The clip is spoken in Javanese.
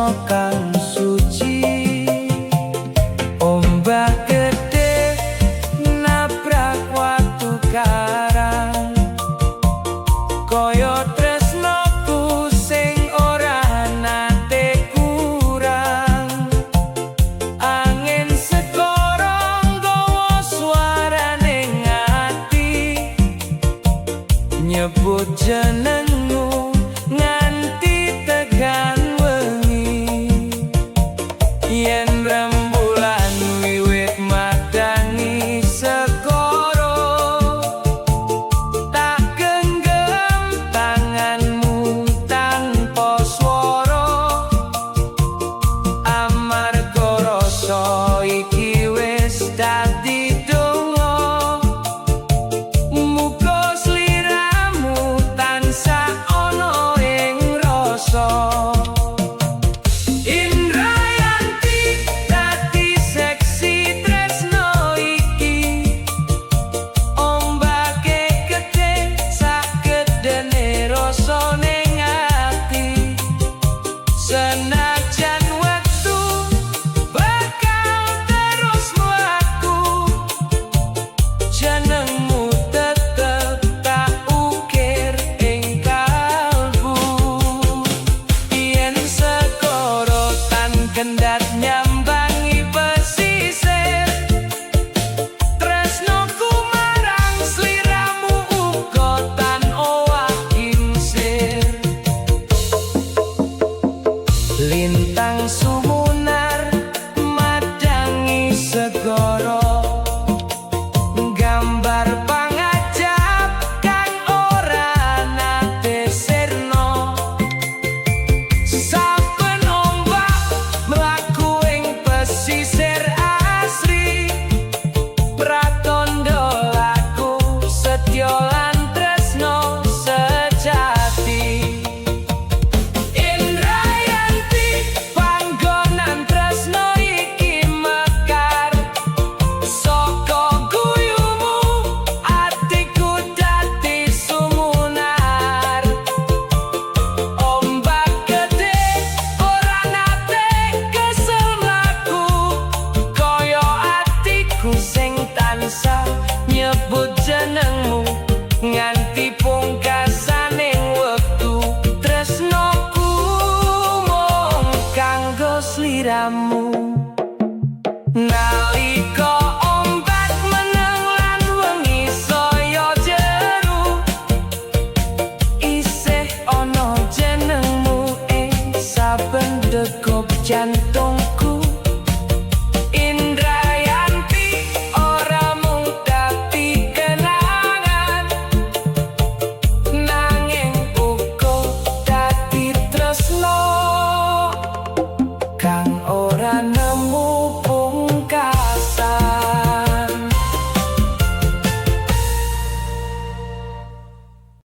tresno kang suci. Ombak gede nabrak watu karang, koyo tresnoku sing ora nate kurang. Angin segara nggawa suarane ngati, nyebut jenengmu nganti tekan wengi. Yen rembulan wiwit madangi segara, tak genggam tanganmu tanpa swara. Amarga rasa iki wis dadi donga, muga sliramu tansah ana ing rasa. Indrayanti dadi seksi tresno iki, ombake gede sagedene rasa ning ati. Senajan wektu bakal terus mlaku, jenengmu tetep tak ukir ing kalbu. Yen segara tan kendhat nyambangi pesisir, tresnoku marang sliramu uga tan owah kingsir. Lintang sumunar madangi segara, gambar pangajab kang ora nate sirna. Saben ombak mlaku ing pesisir asri, pratandha laku setya lan tresno sejati. Indrayanti panggonan tresno iki mekar, saka guyumu atiku dadi sumunar. Ombak gede ora nate kesel mlaku, kaya atiku sing tansah nyebut jenengmu nganti pungkasaning wektu. Tresnoku mung kanggo sliramu. Nalika ombak meneng lan wengi saya jeru, isih ana jenengmu ing saben degup jantungku. Indrayanti ora mung dadi kenangan, nanging uga dadi tresno kang ora nemu